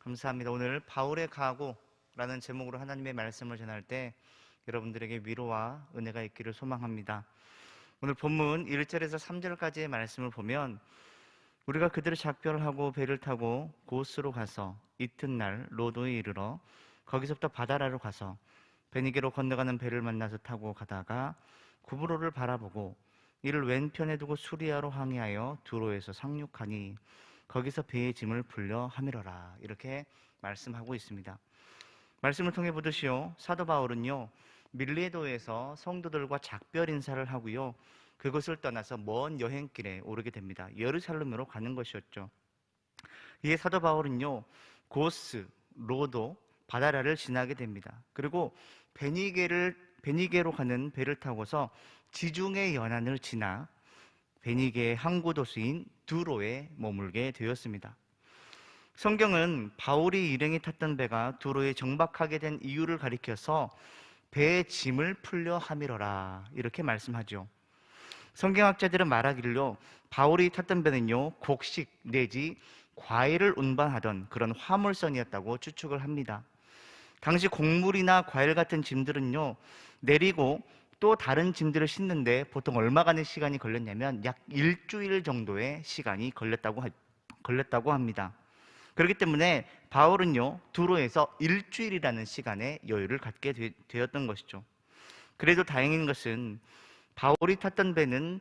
감사합니다. 오늘 바울의 각오라는 제목으로 하나님의 말씀을 전할 때 여러분들에게 위로와 은혜가 있기를 소망합니다. 오늘 본문 1절에서 3절까지의 말씀을 보면 우리가 그들을 작별하고 배를 타고 고스로 가서 이튿날 로도에 이르러 거기서부터 바다라로 가서 베니게로 건너가는 배를 만나서 타고 가다가 구브로를 바라보고 이를 왼편에 두고 수리아로 항해하여 두로에서 상륙하니 거기서 배의 짐을 풀려 하미러라. 이렇게 말씀하고 있습니다. 말씀을 통해 보듯이요, 사도 바울은요 밀레도에서 성도들과 작별 인사를 하고요, 그것을 떠나서 먼 여행길에 오르게 됩니다. 예루살렘으로 가는 것이었죠. 이에 사도 바울은요 고스, 로도, 바다라를 지나게 됩니다. 그리고 베니게로 가는 배를 타고서 지중해 연안을 지나 베니게의 항구 도시인 두로에 머물게 되었습니다. 성경은 바울이 일행이 탔던 배가 두로에 정박하게 된 이유를 가리켜서 배의 짐을 풀려 하미러라 이렇게 말씀하죠. 성경학자들은 말하기를요, 바울이 탔던 배는요 곡식 내지 과일을 운반하던 그런 화물선이었다고 추측을 합니다. 당시 곡물이나 과일 같은 짐들은요 내리고 또 다른 짐들을 싣는데 보통 얼마간의 시간이 걸렸냐면 약 일주일 정도의 시간이 걸렸다고 합니다. 그렇기 때문에 바울은요 두로에서 일주일이라는 시간의 여유를 갖게 되었던 것이죠. 그래도 다행인 것은 바울이 탔던 배는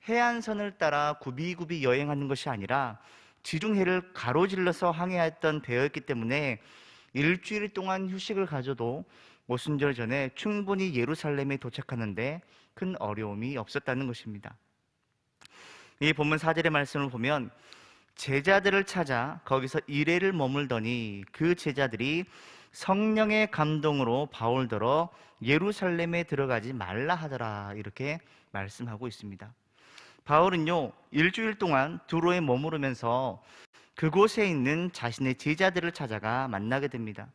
해안선을 따라 굽이굽이 여행하는 것이 아니라 지중해를 가로질러서 항해했던 배였기 때문에 일주일 동안 휴식을 가져도 오순절 전에 충분히 예루살렘에 도착하는데 큰 어려움이 없었다는 것입니다. 이 본문 4절의 말씀을 보면 제자들을 찾아 거기서 이레를 머물더니 그 제자들이 성령의 감동으로 바울더러 예루살렘에 들어가지 말라 하더라 이렇게 말씀하고 있습니다. 바울은요 일주일 동안 두로에 머무르면서 그곳에 있는 자신의 제자들을 찾아가 만나게 됩니다.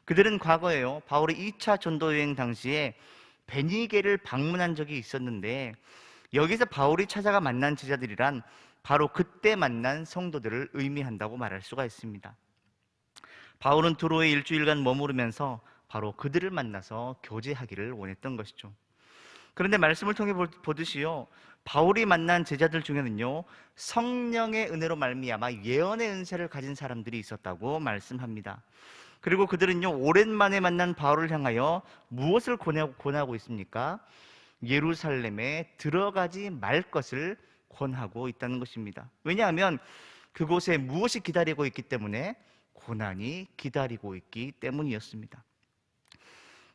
그들은 과거에요 바울의 2차 전도 여행 당시에 베니게를 방문한 적이 있었는데 여기서 바울이 찾아가 만난 제자들이란 바로 그때 만난 성도들을 의미한다고 말할 수가 있습니다. 바울은 두로에 일주일간 머무르면서 바로 그들을 만나서 교제하기를 원했던 것이죠. 그런데 말씀을 통해 보듯이요 바울이 만난 제자들 중에는요 성령의 은혜로 말미암아 예언의 은사를 가진 사람들이 있었다고 말씀합니다. 그리고 그들은요 오랜만에 만난 바울을 향하여 무엇을 권하고 있습니까? 예루살렘에 들어가지 말 것을 권하고 있다는 것입니다. 왜냐하면 그곳에 무엇이 기다리고 있기 때문에? 고난이 기다리고 있기 때문이었습니다.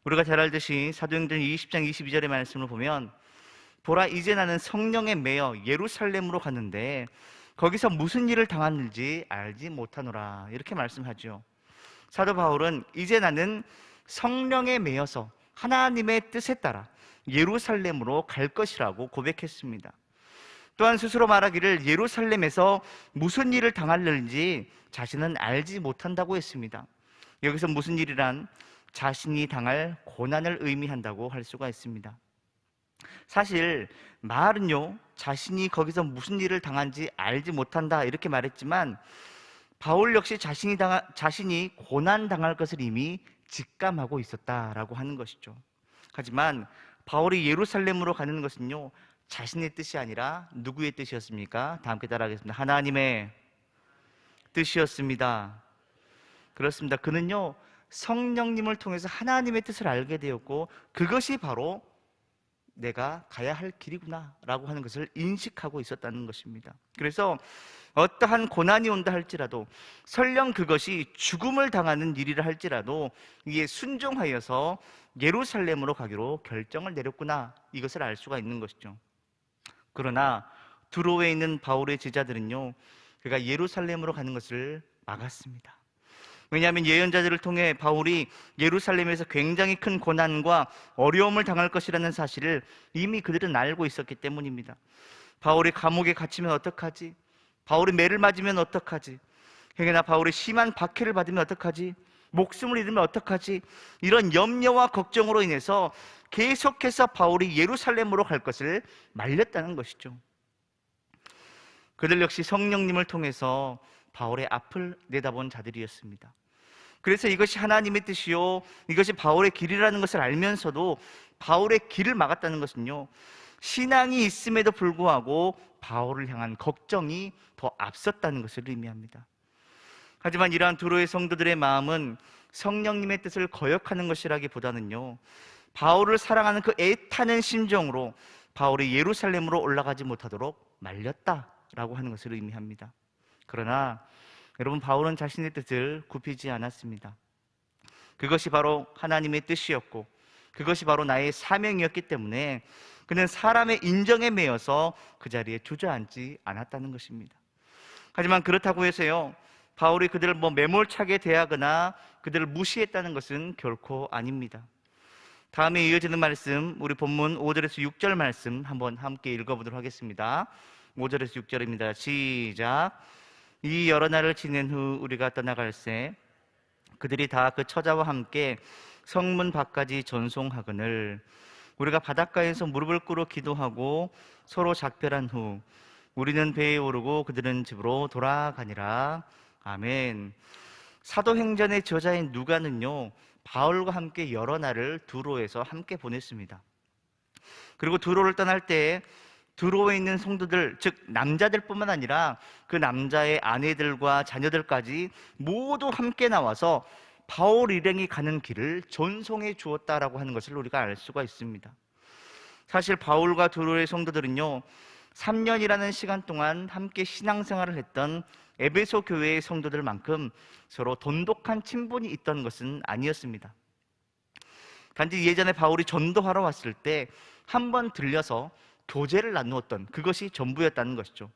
우리가 잘 알듯이 사도행전 20장 22절의 말씀을 보면 보라 이제 나는 성령에 매여 예루살렘으로 갔는데 거기서 무슨 일을 당하는지 알지 못하노라 이렇게 말씀하죠. 사도 바울은 이제 나는 성령에 매여서 하나님의 뜻에 따라 예루살렘으로 갈 것이라고 고백했습니다. 또한 스스로 말하기를 예루살렘에서 무슨 일을 당할는지 자신은 알지 못한다고 했습니다. 여기서 무슨 일이란 자신이 당할 고난을 의미한다고 할 수가 있습니다. 사실 말은요 자신이 거기서 무슨 일을 당한지 알지 못한다 이렇게 말했지만 바울 역시 자신이 고난 당할 것을 이미 직감하고 있었다라고 하는 것이죠. 하지만 바울이 예루살렘으로 가는 것은요 자신의 뜻이 아니라 누구의 뜻이었습니까? 다 함께 따라하겠습니다. 하나님의 뜻이었습니다. 그렇습니다. 그는요 성령님을 통해서 하나님의 뜻을 알게 되었고 그것이 바로 내가 가야 할 길이구나 라고 하는 것을 인식하고 있었다는 것입니다. 그래서 어떠한 고난이 온다 할지라도 설령 그것이 죽음을 당하는 일이라 할지라도 이에 순종하여서 예루살렘으로 가기로 결정을 내렸구나 이것을 알 수가 있는 것이죠. 그러나 두로에 있는 바울의 제자들은요 그가 예루살렘으로 가는 것을 막았습니다. 왜냐하면 예언자들을 통해 바울이 예루살렘에서 굉장히 큰 고난과 어려움을 당할 것이라는 사실을 이미 그들은 알고 있었기 때문입니다. 바울이 감옥에 갇히면 어떡하지? 바울이 매를 맞으면 어떡하지? 행여나 바울이 심한 박해를 받으면 어떡하지? 목숨을 잃으면 어떡하지? 이런 염려와 걱정으로 인해서 계속해서 바울이 예루살렘으로 갈 것을 말렸다는 것이죠. 그들 역시 성령님을 통해서 바울의 앞을 내다본 자들이었습니다. 그래서 이것이 하나님의 뜻이요, 이것이 바울의 길이라는 것을 알면서도 바울의 길을 막았다는 것은요, 신앙이 있음에도 불구하고 바울을 향한 걱정이 더 앞섰다는 것을 의미합니다. 하지만 이러한 두로의 성도들의 마음은 성령님의 뜻을 거역하는 것이라기보다는요, 바울을 사랑하는 그 애타는 심정으로 바울이 예루살렘으로 올라가지 못하도록 말렸다라고 하는 것을 의미합니다. 그러나 여러분, 바울은 자신의 뜻을 굽히지 않았습니다. 그것이 바로 하나님의 뜻이었고 그것이 바로 나의 사명이었기 때문에 그는 사람의 인정에 매여서 그 자리에 주저앉지 않았다는 것입니다. 하지만 그렇다고 해서요, 바울이 그들을 매몰차게 대하거나 그들을 무시했다는 것은 결코 아닙니다. 다음에 이어지는 말씀, 우리 본문 5절에서 6절 말씀 한번 함께 읽어보도록 하겠습니다. 5절에서 6절입니다. 시작. 이 여러 날을 지낸 후 우리가 떠나갈새 그들이 다 그 처자와 함께 성문 밖까지 전송하거늘 우리가 바닷가에서 무릎을 꿇어 기도하고 서로 작별한 후 우리는 배에 오르고 그들은 집으로 돌아가니라. 아멘. 사도행전의 저자인 누가는요, 바울과 함께 여러 날을 두로에서 함께 보냈습니다. 그리고 두로를 떠날 때 두로에 있는 성도들, 즉 남자들뿐만 아니라 그 남자의 아내들과 자녀들까지 모두 함께 나와서 바울 일행이 가는 길을 전송해 주었다라고 하는 것을 우리가 알 수가 있습니다. 사실 바울과 두로의 성도들은요, 3년이라는 시간 동안 함께 신앙생활을 했던 에베소 교회의 성도들만큼 서로 돈독한 친분이 있던 것은 아니었습니다. 단지 예전에 바울이 전도하러 왔을 때 한 번 들려서 교제를 나누었던 그것이 전부였다는 것이죠.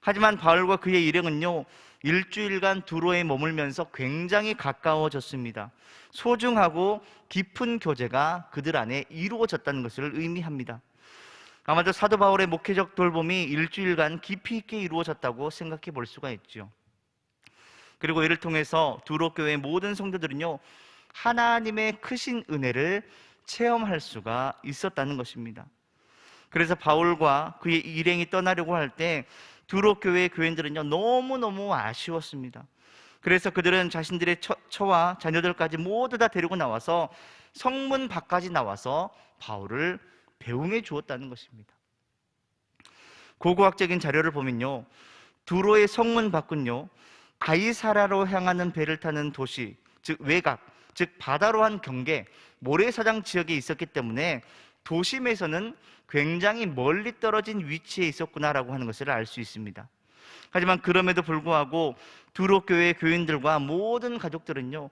하지만 바울과 그의 일행은요, 일주일간 두로에 머물면서 굉장히 가까워졌습니다. 소중하고 깊은 교제가 그들 안에 이루어졌다는 것을 의미합니다. 아마도 사도 바울의 목회적 돌봄이 일주일간 깊이 있게 이루어졌다고 생각해 볼 수가 있죠. 그리고 이를 통해서 두로 교회의 모든 성도들은요, 하나님의 크신 은혜를 체험할 수가 있었다는 것입니다. 그래서 바울과 그의 일행이 떠나려고 할 때 두로 교회의 교인들은요, 너무너무 아쉬웠습니다. 그래서 그들은 자신들의 처와 자녀들까지 모두 다 데리고 나와서 성문 밖까지 나와서 바울을 배웅해 주었다는 것입니다. 고고학적인 자료를 보면요, 두로의 성문 밖은요, 가이사라로 향하는 배를 타는 도시, 즉 외곽, 즉 바다로 한 경계, 모래사장 지역에 있었기 때문에 도심에서는 굉장히 멀리 떨어진 위치에 있었구나라고 하는 것을 알 수 있습니다. 하지만 그럼에도 불구하고 두로 교회 교인들과 모든 가족들은요,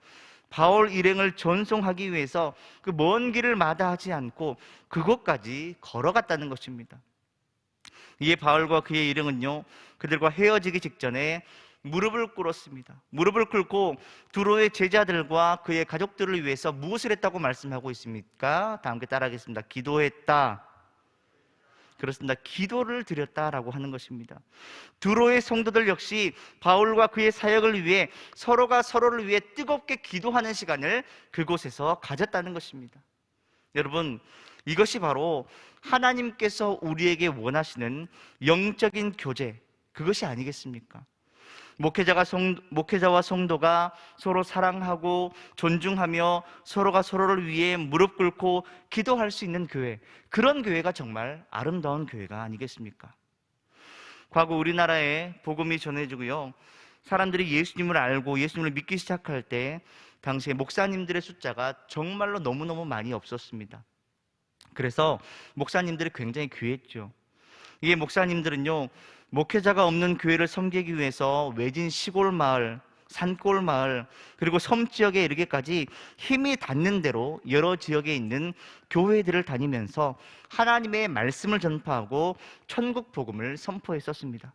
바울 일행을 전송하기 위해서 그 먼 길을 마다하지 않고 그곳까지 걸어갔다는 것입니다. 이에 바울과 그의 일행은요, 그들과 헤어지기 직전에 무릎을 꿇었습니다. 무릎을 꿇고 두로의 제자들과 그의 가족들을 위해서 무엇을 했다고 말씀하고 있습니까? 다 함께 따라하겠습니다. 기도했다. 그렇습니다. 기도를 드렸다라고 하는 것입니다. 두로의 성도들 역시 바울과 그의 사역을 위해 서로가 서로를 위해 뜨겁게 기도하는 시간을 그곳에서 가졌다는 것입니다. 여러분, 이것이 바로 하나님께서 우리에게 원하시는 영적인 교제, 그것이 아니겠습니까? 목회자와 성도가 서로 사랑하고 존중하며 서로가 서로를 위해 무릎 꿇고 기도할 수 있는 교회, 그런 교회가 정말 아름다운 교회가 아니겠습니까? 과거 우리나라에 복음이 전해지고요, 사람들이 예수님을 알고 예수님을 믿기 시작할 때 당시에 목사님들의 숫자가 정말로 너무너무 많이 없었습니다. 그래서 목사님들이 굉장히 귀했죠. 이게 목사님들은요, 목회자가 없는 교회를 섬기기 위해서 외진 시골 마을, 산골 마을, 그리고 섬 지역에 이르기까지 힘이 닿는 대로 여러 지역에 있는 교회들을 다니면서 하나님의 말씀을 전파하고 천국 복음을 선포했었습니다.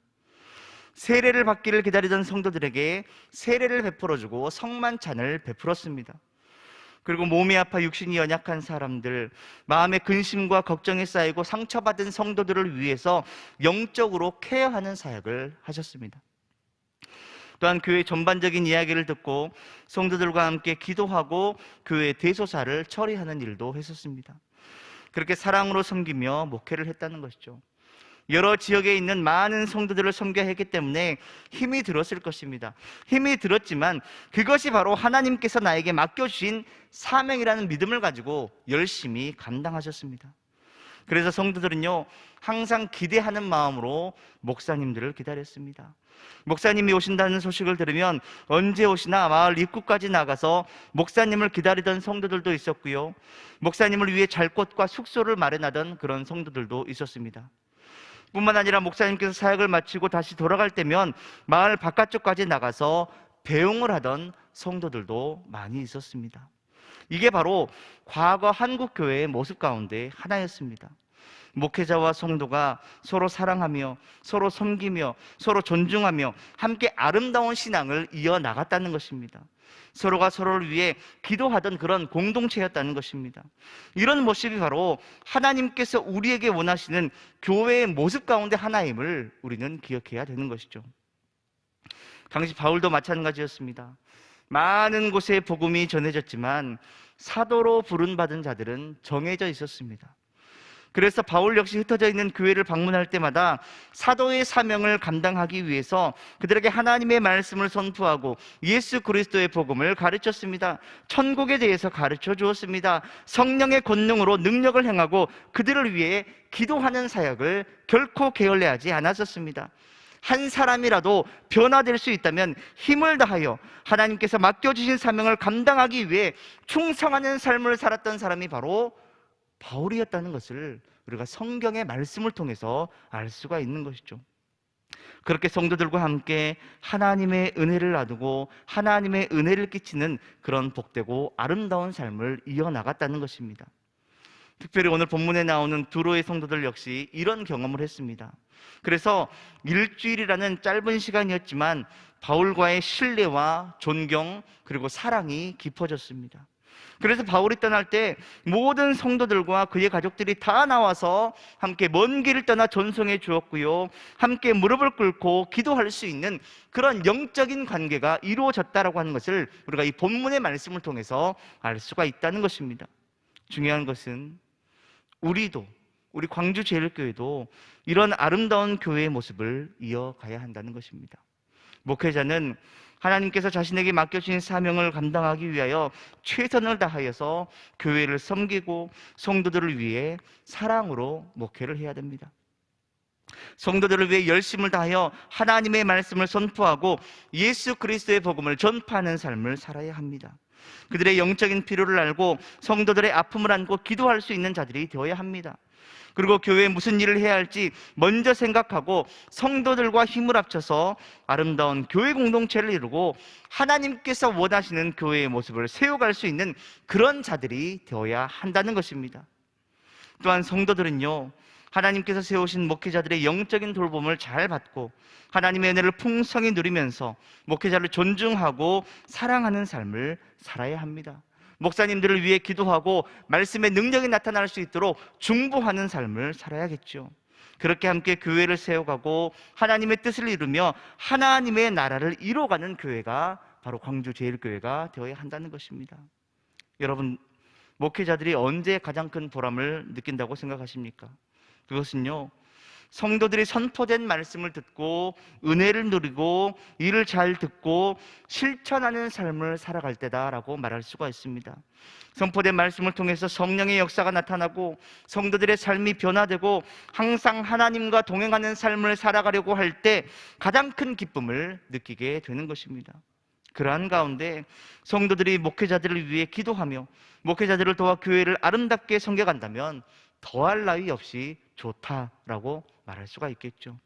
세례를 받기를 기다리던 성도들에게 세례를 베풀어주고 성만찬을 베풀었습니다. 그리고 몸이 아파 육신이 연약한 사람들, 마음의 근심과 걱정이 쌓이고 상처받은 성도들을 위해서 영적으로 케어하는 사역을 하셨습니다. 또한 교회 전반적인 이야기를 듣고 성도들과 함께 기도하고 교회 대소사를 처리하는 일도 했었습니다. 그렇게 사랑으로 섬기며 목회를 했다는 것이죠. 여러 지역에 있는 많은 성도들을 섬겨야 했기 때문에 힘이 들었을 것입니다. 힘이 들었지만 그것이 바로 하나님께서 나에게 맡겨주신 사명이라는 믿음을 가지고 열심히 감당하셨습니다. 그래서 성도들은요, 항상 기대하는 마음으로 목사님들을 기다렸습니다. 목사님이 오신다는 소식을 들으면 언제 오시나 마을 입구까지 나가서 목사님을 기다리던 성도들도 있었고요, 목사님을 위해 잘 곳과 숙소를 마련하던 그런 성도들도 있었습니다. 뿐만 아니라 목사님께서 사역을 마치고 다시 돌아갈 때면 마을 바깥쪽까지 나가서 배웅을 하던 성도들도 많이 있었습니다. 이게 바로 과거 한국교회의 모습 가운데 하나였습니다. 목회자와 성도가 서로 사랑하며 서로 섬기며 서로 존중하며 함께 아름다운 신앙을 이어나갔다는 것입니다. 서로가 서로를 위해 기도하던 그런 공동체였다는 것입니다. 이런 모습이 바로 하나님께서 우리에게 원하시는 교회의 모습 가운데 하나임을 우리는 기억해야 되는 것이죠. 당시 바울도 마찬가지였습니다. 많은 곳에 복음이 전해졌지만 사도로 부름받은 자들은 정해져 있었습니다. 그래서 바울 역시 흩어져 있는 교회를 방문할 때마다 사도의 사명을 감당하기 위해서 그들에게 하나님의 말씀을 선포하고 예수 그리스도의 복음을 가르쳤습니다. 천국에 대해서 가르쳐 주었습니다. 성령의 권능으로 능력을 행하고 그들을 위해 기도하는 사역을 결코 게을리하지 않았었습니다. 한 사람이라도 변화될 수 있다면 힘을 다하여 하나님께서 맡겨주신 사명을 감당하기 위해 충성하는 삶을 살았던 사람이 바로 바울이었다는 것을 우리가 성경의 말씀을 통해서 알 수가 있는 것이죠. 그렇게 성도들과 함께 하나님의 은혜를 나누고 하나님의 은혜를 끼치는 그런 복되고 아름다운 삶을 이어나갔다는 것입니다. 특별히 오늘 본문에 나오는 두로의 성도들 역시 이런 경험을 했습니다. 그래서 일주일이라는 짧은 시간이었지만 바울과의 신뢰와 존경 그리고 사랑이 깊어졌습니다. 그래서 바울이 떠날 때 모든 성도들과 그의 가족들이 다 나와서 함께 먼 길을 떠나 전송해 주었고요, 함께 무릎을 꿇고 기도할 수 있는 그런 영적인 관계가 이루어졌다라고 하는 것을 우리가 이 본문의 말씀을 통해서 알 수가 있다는 것입니다. 중요한 것은 우리도, 우리 광주제일교회도 이런 아름다운 교회의 모습을 이어가야 한다는 것입니다. 목회자는 하나님께서 자신에게 맡겨주신 사명을 감당하기 위하여 최선을 다하여서 교회를 섬기고 성도들을 위해 사랑으로 목회를 해야 됩니다. 성도들을 위해 열심을 다하여 하나님의 말씀을 선포하고 예수 그리스도의 복음을 전파하는 삶을 살아야 합니다. 그들의 영적인 필요를 알고 성도들의 아픔을 안고 기도할 수 있는 자들이 되어야 합니다. 그리고 교회에 무슨 일을 해야 할지 먼저 생각하고 성도들과 힘을 합쳐서 아름다운 교회 공동체를 이루고 하나님께서 원하시는 교회의 모습을 세워갈 수 있는 그런 자들이 되어야 한다는 것입니다. 또한 성도들은요, 하나님께서 세우신 목회자들의 영적인 돌봄을 잘 받고 하나님의 은혜를 풍성히 누리면서 목회자를 존중하고 사랑하는 삶을 살아야 합니다. 목사님들을 위해 기도하고 말씀의 능력이 나타날 수 있도록 중보하는 삶을 살아야겠죠. 그렇게 함께 교회를 세워가고 하나님의 뜻을 이루며 하나님의 나라를 이루어가는 교회가 바로 광주제일교회가 되어야 한다는 것입니다. 여러분, 목회자들이 언제 가장 큰 보람을 느낀다고 생각하십니까? 그것은요, 성도들이 선포된 말씀을 듣고 은혜를 누리고 이를 잘 듣고 실천하는 삶을 살아갈 때다라고 말할 수가 있습니다. 선포된 말씀을 통해서 성령의 역사가 나타나고 성도들의 삶이 변화되고 항상 하나님과 동행하는 삶을 살아가려고 할 때 가장 큰 기쁨을 느끼게 되는 것입니다. 그러한 가운데 성도들이 목회자들을 위해 기도하며 목회자들을 도와 교회를 아름답게 섬겨간다면 더할 나위 없이 좋다라고 말할 수가 있겠죠.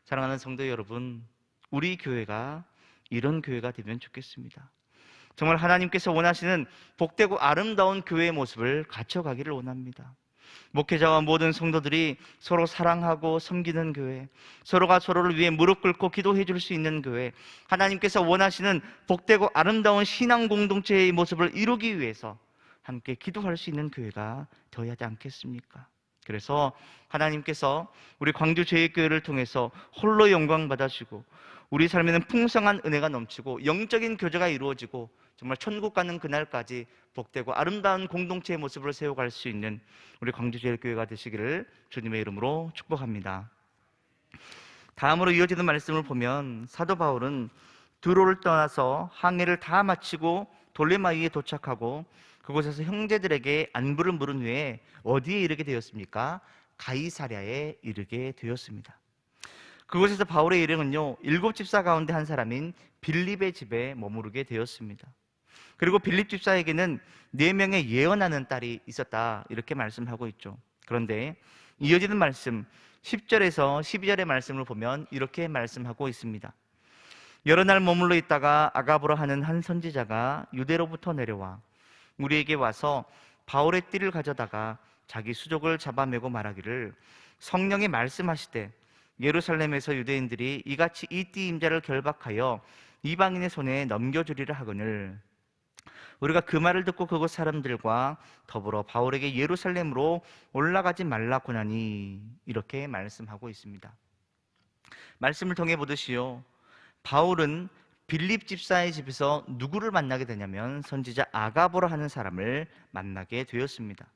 사랑하는 성도 여러분, 우리 교회가 이런 교회가 되면 좋겠습니다. 정말 하나님께서 원하시는 복되고 아름다운 교회의 모습을 갖춰가기를 원합니다. 목회자와 모든 성도들이 서로 사랑하고 섬기는 교회, 서로가 서로를 위해 무릎 꿇고 기도해 줄 수 있는 교회, 하나님께서 원하시는 복되고 아름다운 신앙 공동체의 모습을 이루기 위해서 함께 기도할 수 있는 교회가 되어야 하지 않겠습니까? 그래서 하나님께서 우리 광주제일교회를 통해서 홀로 영광 받아주고 우리 삶에는 풍성한 은혜가 넘치고 영적인 교제가 이루어지고 정말 천국 가는 그날까지 복되고 아름다운 공동체의 모습을 세워갈 수 있는 우리 광주제일교회가 되시기를 주님의 이름으로 축복합니다. 다음으로 이어지는 말씀을 보면 사도 바울은 두로를 떠나서 항해를 다 마치고 돌레마이에 도착하고 그곳에서 형제들에게 안부를 물은 후에 어디에 이르게 되었습니까? 가이사랴에 이르게 되었습니다. 그곳에서 바울의 일행은요, 7 집사 가운데 한 사람인 빌립의 집에 머무르게 되었습니다. 그리고 빌립 집사에게는 4명의 예언하는 딸이 있었다, 이렇게 말씀하고 있죠. 그런데 이어지는 말씀 10절에서 12절의 말씀을 보면 이렇게 말씀하고 있습니다. 여러 날 머물러 있다가 아가보라 하는 한 선지자가 유대로부터 내려와 우리에게 와서 바울의 띠를 가져다가 자기 수족을 잡아매고 말하기를 성령이 말씀하시되 예루살렘에서 유대인들이 이같이 이 띠 임자를 결박하여 이방인의 손에 넘겨주리라 하거늘 우리가 그 말을 듣고 그곳 사람들과 더불어 바울에게 예루살렘으로 올라가지 말라고 하니, 이렇게 말씀하고 있습니다. 말씀을 통해 보듯이요, 바울은 빌립 집사의 집에서 누구를 만나게 되냐면 선지자 아가보라 하는 사람을 만나게 되었습니다.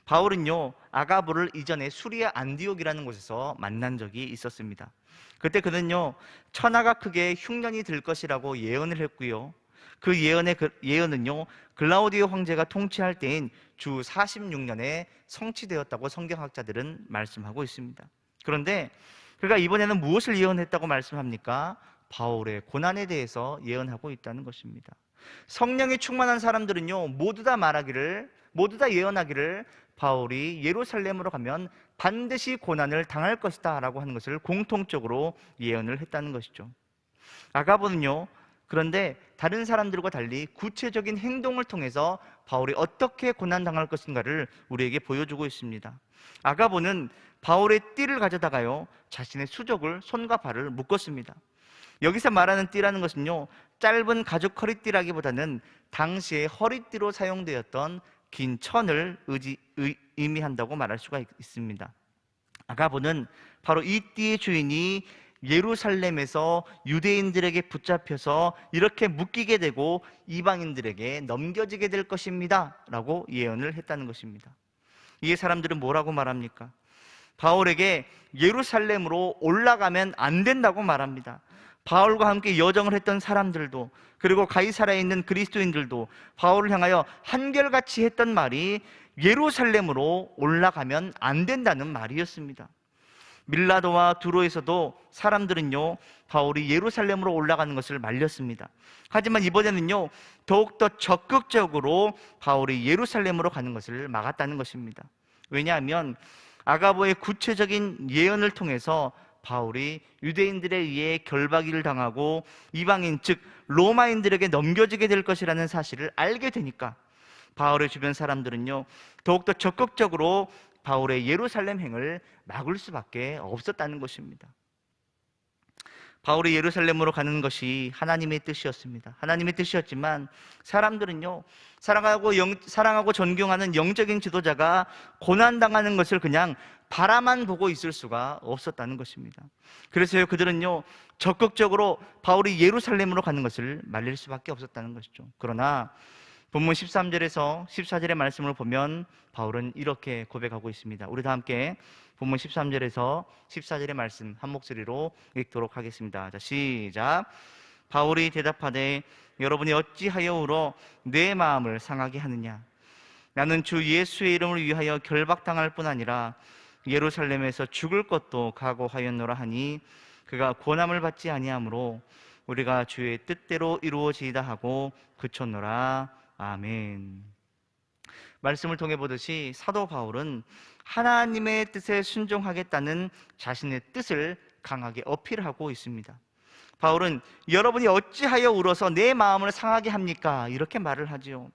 바울은요, 아가보를 이전에 수리아 안디옥이라는 곳에서 만난 적이 있었습니다. 그때 그는요, 천하가 크게 흉년이 들 것이라고 예언을 했고요, 그 예언은요, 글라우디오 황제가 통치할 때인 주 46년에 성취되었다고 성경학자들은 말씀하고 있습니다. 그런데 그가 이번에는 무엇을 예언했다고 말씀합니까? 바울의 고난에 대해서 예언하고 있다는 것입니다. 성령이 충만한 사람들은요, 모두 다 예언하기를 바울이 예루살렘으로 가면 반드시 고난을 당할 것이다 라고 하는 것을 공통적으로 예언을 했다는 것이죠. 아가보는요, 그런데 다른 사람들과 달리 구체적인 행동을 통해서 바울이 어떻게 고난당할 것인가를 우리에게 보여주고 있습니다. 아가보는 바울의 띠를 가져다가요, 자신의 수족을 손과 발을 묶었습니다. 여기서 말하는 띠라는 것은요, 짧은 가죽 허리띠라기보다는 당시에 허리띠로 사용되었던 긴 천을 의미한다고 말할 수가 있습니다. 아가보는 바로 이 띠의 주인이 예루살렘에서 유대인들에게 붙잡혀서 이렇게 묶이게 되고 이방인들에게 넘겨지게 될 것입니다 라고 예언을 했다는 것입니다. 이에 사람들은 뭐라고 말합니까? 바울에게 예루살렘으로 올라가면 안 된다고 말합니다. 바울과 함께 여정을 했던 사람들도, 그리고 가이사라에 있는 그리스도인들도 바울을 향하여 한결같이 했던 말이 예루살렘으로 올라가면 안 된다는 말이었습니다. 밀라도와 두로에서도 사람들은요, 바울이 예루살렘으로 올라가는 것을 말렸습니다. 하지만 이번에는요, 더욱더 적극적으로 바울이 예루살렘으로 가는 것을 막았다는 것입니다. 왜냐하면 아가보의 구체적인 예언을 통해서 바울이 유대인들에 의해 결박을 당하고 이방인, 즉 로마인들에게 넘겨지게 될 것이라는 사실을 알게 되니까 바울의 주변 사람들은요, 더욱더 적극적으로 바울의 예루살렘 행을 막을 수밖에 없었다는 것입니다. 바울이 예루살렘으로 가는 것이 하나님의 뜻이었습니다. 하나님의 뜻이었지만 사람들은요, 사랑하고 존경하는 영적인 지도자가 고난당하는 것을 그냥 바라만 보고 있을 수가 없었다는 것입니다. 그래서 그들은요, 적극적으로 바울이 예루살렘으로 가는 것을 말릴 수밖에 없었다는 것이죠. 그러나 본문 13절에서 14절의 말씀을 보면 바울은 이렇게 고백하고 있습니다. 우리 다 함께 본문 13절에서 14절의 말씀 한 목소리로 읽도록 하겠습니다. 자, 시작. 바울이 대답하되 여러분이 어찌하여 울어 내 마음을 상하게 하느냐? 나는 주 예수의 이름을 위하여 결박당할 뿐 아니라 예루살렘에서 죽을 것도 각오하였노라 하니 그가 고난을 받지 아니하므로 우리가 주의 뜻대로 이루어지이다 하고 그쳤노라. 아멘. 말씀을 통해 보듯이 사도 바울은 하나님의 뜻에 순종하겠다는 자신의 뜻을 강하게 어필하고 있습니다. 바울은 여러분이 어찌하여 울어서 내 마음을 상하게 합니까? 이렇게 말을 하지요.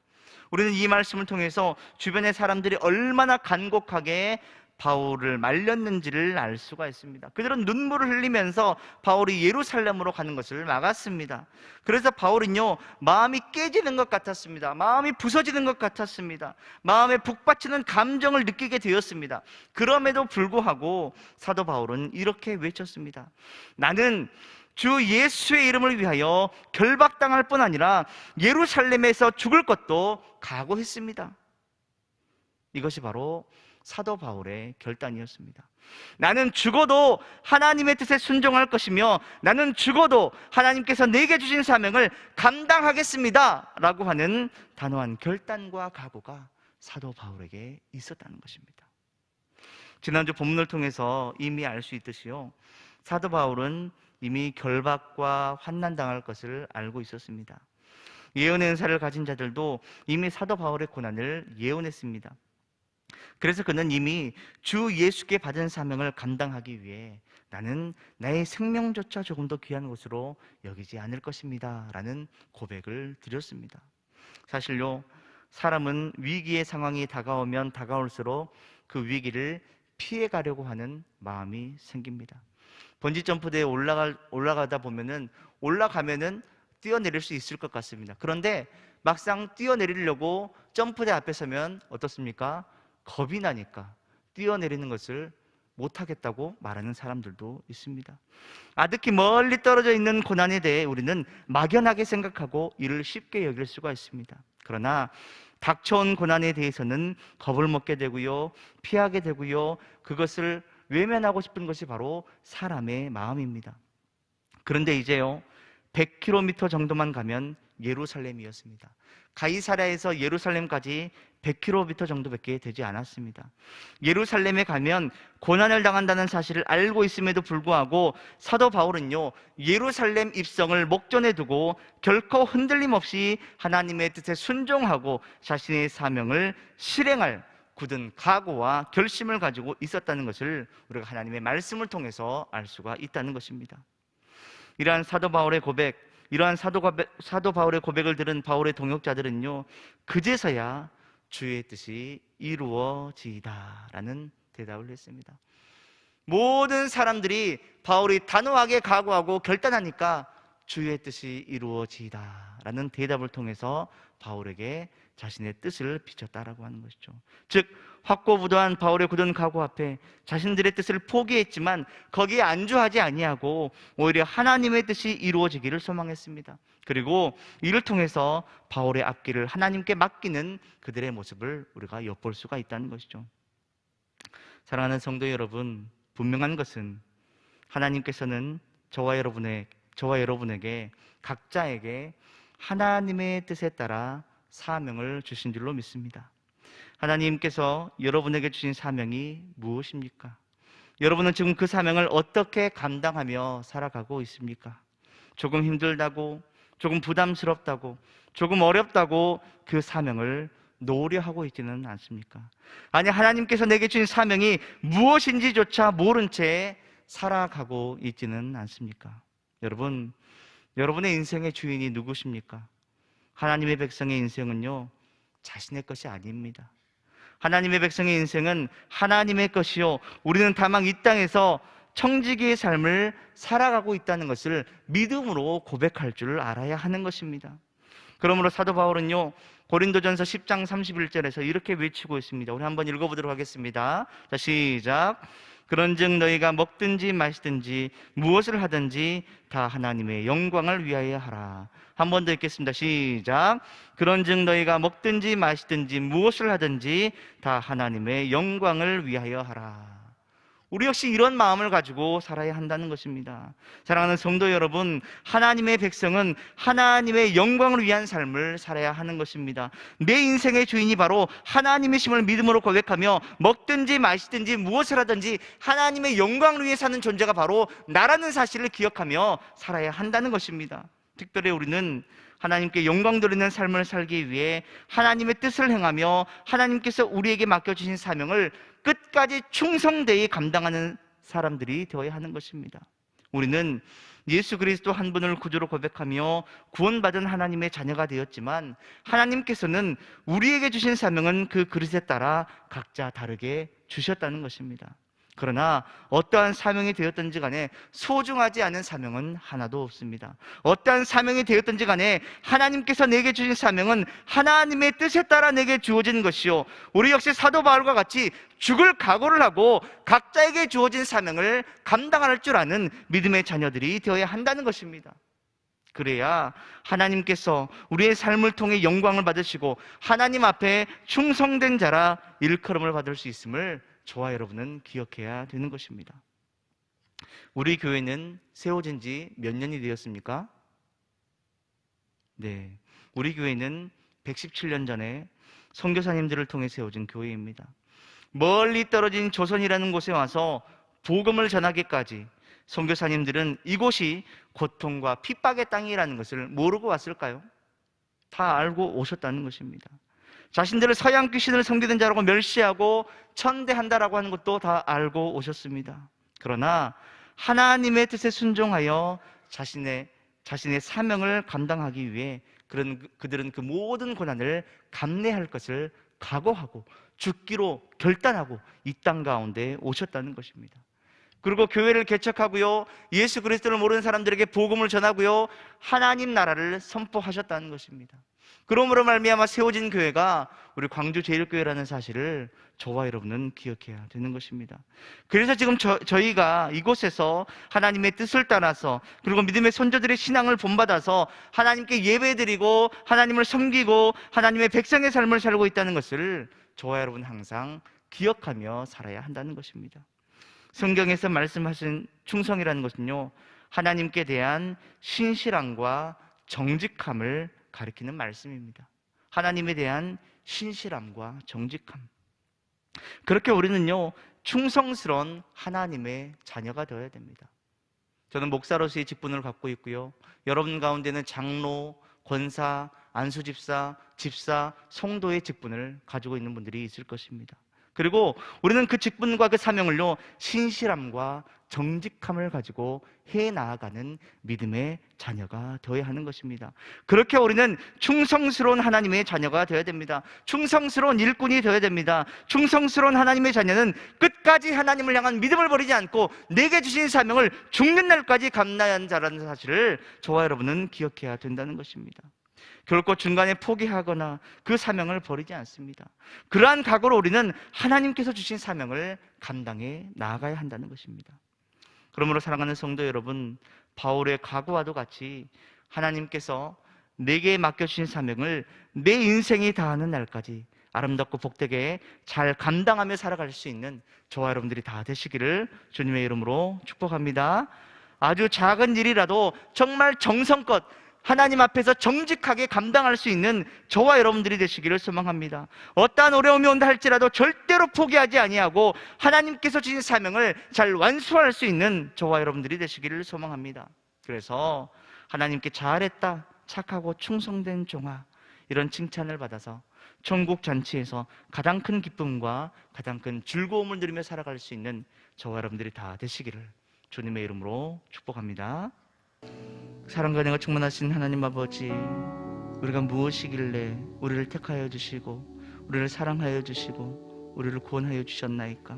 우리는 이 말씀을 통해서 주변의 사람들이 얼마나 간곡하게 바울을 말렸는지를 알 수가 있습니다. 그들은 눈물을 흘리면서 바울이 예루살렘으로 가는 것을 막았습니다. 그래서 바울은요, 마음이 깨지는 것 같았습니다. 마음이 부서지는 것 같았습니다. 마음에 북받치는 감정을 느끼게 되었습니다. 그럼에도 불구하고 사도 바울은 이렇게 외쳤습니다. 나는 주 예수의 이름을 위하여 결박당할 뿐 아니라 예루살렘에서 죽을 것도 각오했습니다. 이것이 바로 사도 바울의 결단이었습니다. 나는 죽어도 하나님의 뜻에 순종할 것이며 나는 죽어도 하나님께서 내게 주신 사명을 감당하겠습니다 라고 하는 단호한 결단과 각오가 사도 바울에게 있었다는 것입니다. 지난주 본문을 통해서 이미 알 수 있듯이요, 사도 바울은 이미 결박과 환난당할 것을 알고 있었습니다. 예언의 은사를 가진 자들도 이미 사도 바울의 고난을 예언했습니다. 그래서 그는 이미 주 예수께 받은 사명을 감당하기 위해 나는 나의 생명조차 조금 더 귀한 것으로 여기지 않을 것입니다 라는 고백을 드렸습니다. 사실요, 사람은 위기의 상황이 다가오면 다가올수록 그 위기를 피해가려고 하는 마음이 생깁니다. 번지점프대에 올라가다 보면은 올라가면은 뛰어내릴 수 있을 것 같습니다. 그런데 막상 뛰어내리려고 점프대 앞에 서면 어떻습니까? 겁이 나니까 뛰어내리는 것을 못하겠다고 말하는 사람들도 있습니다. 아득히 멀리 떨어져 있는 고난에 대해 우리는 막연하게 생각하고 이를 쉽게 여길 수가 있습니다. 그러나 닥쳐온 고난에 대해서는 겁을 먹게 되고요, 피하게 되고요, 그것을 외면하고 싶은 것이 바로 사람의 마음입니다. 그런데 이제요, 100km 정도만 가면 예루살렘이었습니다. 가이사랴에서 예루살렘까지 100km 정도밖에 되지 않았습니다. 예루살렘에 가면 고난을 당한다는 사실을 알고 있음에도 불구하고 사도 바울은요, 예루살렘 입성을 목전에 두고 결코 흔들림 없이 하나님의 뜻에 순종하고 자신의 사명을 실행할 굳은 각오와 결심을 가지고 있었다는 것을 우리가 하나님의 말씀을 통해서 알 수가 있다는 것입니다. 이러한 사도 바울의 고백, 이러한 사도 바울의 고백을 들은 바울의 동역자들은요, 그제서야 주의 뜻이 이루어지이다 라는 대답을 했습니다. 모든 사람들이 바울이 단호하게 각오하고 결단하니까 주의 뜻이 이루어지이다 라는 대답을 통해서 바울에게 자신의 뜻을 비췄다라고 하는 것이죠. 즉, 확고부도한 바울의 굳은 각오 앞에 자신들의 뜻을 포기했지만 거기에 안주하지 아니하고 오히려 하나님의 뜻이 이루어지기를 소망했습니다. 그리고 이를 통해서 바울의 앞길을 하나님께 맡기는 그들의 모습을 우리가 엿볼 수가 있다는 것이죠. 사랑하는 성도 여러분, 분명한 것은 하나님께서는 저와 여러분에게 각자에게 하나님의 뜻에 따라 사명을 주신 줄로 믿습니다. 하나님께서 여러분에게 주신 사명이 무엇입니까? 여러분은 지금 그 사명을 어떻게 감당하며 살아가고 있습니까? 조금 힘들다고, 조금 부담스럽다고, 조금 어렵다고 그 사명을 노려하고 있지는 않습니까? 아니, 하나님께서 내게 주신 사명이 무엇인지조차 모른 채 살아가고 있지는 않습니까? 여러분, 여러분의 인생의 주인이 누구십니까? 하나님의 백성의 인생은요, 자신의 것이 아닙니다. 하나님의 백성의 인생은 하나님의 것이요, 우리는 다만 이 땅에서 청지기의 삶을 살아가고 있다는 것을 믿음으로 고백할 줄 알아야 하는 것입니다. 그러므로 사도 바울은요, 고린도전서 10장 31절에서 이렇게 외치고 있습니다. 우리 한번 읽어보도록 하겠습니다. 자, 시작. 그런즉 너희가 먹든지 마시든지 무엇을 하든지 다 하나님의 영광을 위하여 하라. 한 번 더 읽겠습니다. 시작. 그런즉 너희가 먹든지 마시든지 무엇을 하든지 다 하나님의 영광을 위하여 하라. 우리 역시 이런 마음을 가지고 살아야 한다는 것입니다. 사랑하는 성도 여러분, 하나님의 백성은 하나님의 영광을 위한 삶을 살아야 하는 것입니다. 내 인생의 주인이 바로 하나님이심을 믿음으로 고백하며 먹든지 마시든지 무엇을 하든지 하나님의 영광을 위해 사는 존재가 바로 나라는 사실을 기억하며 살아야 한다는 것입니다. 특별히 우리는 하나님께 영광 돌리는 삶을 살기 위해 하나님의 뜻을 행하며 하나님께서 우리에게 맡겨주신 사명을 끝까지 충성되이 감당하는 사람들이 되어야 하는 것입니다. 우리는 예수 그리스도 한 분을 구주로 고백하며 구원받은 하나님의 자녀가 되었지만 하나님께서는 우리에게 주신 사명은 그 그릇에 따라 각자 다르게 주셨다는 것입니다. 그러나 어떠한 사명이 되었든지 간에 소중하지 않은 사명은 하나도 없습니다. 어떠한 사명이 되었든지 간에 하나님께서 내게 주신 사명은 하나님의 뜻에 따라 내게 주어진 것이요, 우리 역시 사도 바울과 같이 죽을 각오를 하고 각자에게 주어진 사명을 감당할 줄 아는 믿음의 자녀들이 되어야 한다는 것입니다. 그래야 하나님께서 우리의 삶을 통해 영광을 받으시고 하나님 앞에 충성된 자라 일컬음을 받을 수 있음을 저와 여러분은 기억해야 되는 것입니다. 우리 교회는 세워진 지 몇 년이 되었습니까? 네, 우리 교회는 117년 전에 선교사님들을 통해 세워진 교회입니다. 멀리 떨어진 조선이라는 곳에 와서 복음을 전하기까지 선교사님들은 이곳이 고통과 핍박의 땅이라는 것을 모르고 왔을까요? 다 알고 오셨다는 것입니다. 자신들을 서양 귀신을 섬기는 자라고 멸시하고 천대한다라고 하는 것도 다 알고 오셨습니다. 그러나 하나님의 뜻에 순종하여 자신의 사명을 감당하기 위해 그들은 그 모든 고난을 감내할 것을 각오하고 죽기로 결단하고 이 땅 가운데 오셨다는 것입니다. 그리고 교회를 개척하고요, 예수 그리스도를 모르는 사람들에게 복음을 전하고요, 하나님 나라를 선포하셨다는 것입니다. 그러므로 말미암아 세워진 교회가 우리 광주제일교회라는 사실을 저와 여러분은 기억해야 되는 것입니다. 그래서 지금 저희가 이곳에서 하나님의 뜻을 따라서, 그리고 믿음의 선조들의 신앙을 본받아서 하나님께 예배드리고 하나님을 섬기고 하나님의 백성의 삶을 살고 있다는 것을 저와 여러분 항상 기억하며 살아야 한다는 것입니다. 성경에서 말씀하신 충성이라는 것은요, 하나님께 대한 신실함과 정직함을 가리키는 말씀입니다. 하나님에 대한 신실함과 정직함. 그렇게 우리는요, 충성스러운 하나님의 자녀가 되어야 됩니다. 저는 목사로서의 직분을 갖고 있고요, 여러분 가운데는 장로, 권사, 안수집사, 집사, 성도의 직분을 가지고 있는 분들이 있을 것입니다. 그리고 우리는 그 직분과 그 사명을요, 신실함과 정직함을 가지고 해 나아가는 믿음의 자녀가 되어야 하는 것입니다. 그렇게 우리는 충성스러운 하나님의 자녀가 되어야 됩니다. 충성스러운 일꾼이 되어야 됩니다. 충성스러운 하나님의 자녀는 끝까지 하나님을 향한 믿음을 버리지 않고 내게 주신 사명을 죽는 날까지 감당한 자라는 사실을 저와 여러분은 기억해야 된다는 것입니다. 결코 중간에 포기하거나 그 사명을 버리지 않습니다. 그러한 각오로 우리는 하나님께서 주신 사명을 감당해 나아가야 한다는 것입니다. 그러므로 사랑하는 성도 여러분, 바울의 각오와도 같이 하나님께서 내게 맡겨주신 사명을 내 인생이 다하는 날까지 아름답고 복되게 잘 감당하며 살아갈 수 있는 저와 여러분들이 다 되시기를 주님의 이름으로 축복합니다. 아주 작은 일이라도 정말 정성껏 하나님 앞에서 정직하게 감당할 수 있는 저와 여러분들이 되시기를 소망합니다. 어떠한 어려움이 온다 할지라도 절대로 포기하지 아니하고 하나님께서 주신 사명을 잘 완수할 수 있는 저와 여러분들이 되시기를 소망합니다. 그래서 하나님께 잘했다, 착하고 충성된 종아, 이런 칭찬을 받아서 천국 잔치에서 가장 큰 기쁨과 가장 큰 즐거움을 누리며 살아갈 수 있는 저와 여러분들이 다 되시기를 주님의 이름으로 축복합니다. 사랑과 은혜가 충만하신 하나님 아버지, 우리가 무엇이길래 우리를 택하여 주시고 우리를 사랑하여 주시고 우리를 구원하여 주셨나이까?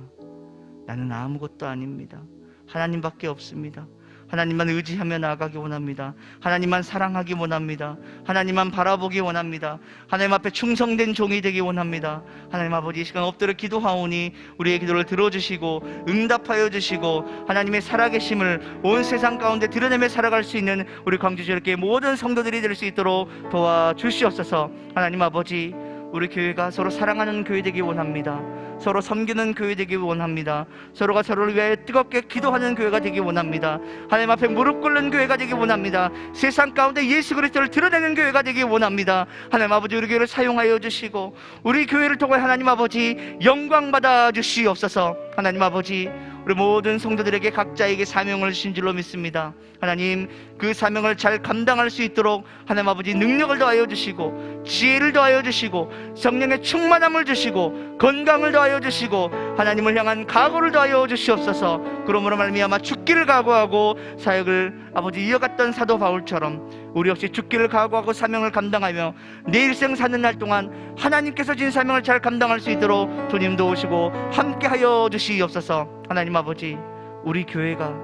나는 아무것도 아닙니다. 하나님밖에 없습니다. 하나님만 의지하며 나아가기 원합니다. 하나님만 사랑하기 원합니다. 하나님만 바라보기 원합니다. 하나님 앞에 충성된 종이 되기 원합니다. 하나님 아버지, 이 시간 엎드려 기도하오니 우리의 기도를 들어주시고 응답하여 주시고 하나님의 살아계심을 온 세상 가운데 드러내며 살아갈 수 있는 우리 광주지역의 모든 성도들이 될 수 있도록 도와주시옵소서. 하나님 아버지, 우리 교회가 서로 사랑하는 교회 되기 원합니다. 서로 섬기는 교회 되기 원합니다. 서로가 서로를 위하여 뜨겁게 기도하는 교회가 되기 원합니다. 하나님 앞에 무릎 꿇는 교회가 되기 원합니다. 세상 가운데 예수 그리스도를 드러내는 교회가 되기 원합니다. 하나님 아버지, 우리 교회를 사용하여 주시고 우리 교회를 통해 하나님 아버지 영광 받아 주시옵소서. 하나님 아버지, 우리 모든 성도들에게 각자에게 사명을 주신 줄로 믿습니다. 하나님, 그 사명을 잘 감당할 수 있도록 하나님 아버지 능력을 더하여 주시고 지혜를 더하여 주시고 성령의 충만함을 주시고 건강을 더하여 주시고 하나님을 향한 각오를 더하여 주시옵소서. 그러므로 말미암아 죽기를 각오하고 사역을 아버지 이어갔던 사도 바울처럼 우리 역시 죽기를 각오하고 사명을 감당하며 내 일생 사는 날 동안 하나님께서 진 사명을 잘 감당할 수 있도록 주님 도우시고 함께하여 주시옵소서. 하나님 아버지, 우리 교회가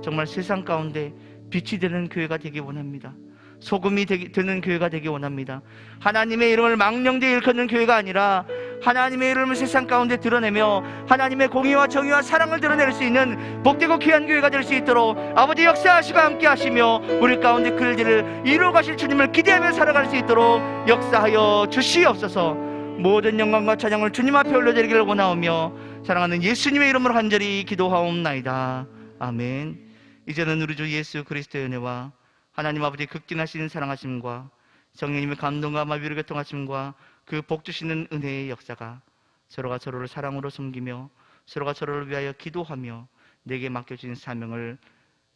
정말 세상 가운데 빛이 되는 교회가 되기 원합니다. 소금이 되는 교회가 되기 원합니다. 하나님의 이름을 망령되이 일컫는 교회가 아니라 하나님의 이름을 세상 가운데 드러내며 하나님의 공의와 정의와 사랑을 드러낼 수 있는 복되고 귀한 교회가 될 수 있도록 아버지 역사하시고 함께 하시며 우리 가운데 그 일들을 이루어 가실 주님을 기대하며 살아갈 수 있도록 역사하여 주시옵소서. 모든 영광과 찬양을 주님 앞에 올려드리기를 원하오며 사랑하는 예수님의 이름으로 간절히 기도하옵나이다. 아멘. 이제는 우리 주 예수 그리스도의 은혜와 하나님 아버지 극진하신 사랑하심과 성령님의 감동과 마비를 교통하심과 그 복 주시는 은혜의 역사가 서로가 서로를 사랑으로 섬기며 서로가 서로를 위하여 기도하며 내게 맡겨진 사명을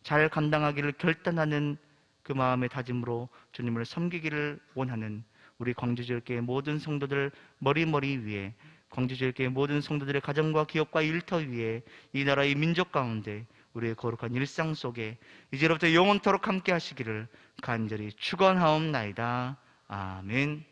잘 감당하기를 결단하는 그 마음의 다짐으로 주님을 섬기기를 원하는 우리 광주지역교회 모든 성도들 머리 위에, 광주지역교회 모든 성도들의 가정과 기업과 일터 위에, 이 나라의 민족 가운데 우리의 거룩한 일상 속에 이제로부터 영원토록 함께 하시기를 간절히 축원하옵나이다. 아멘.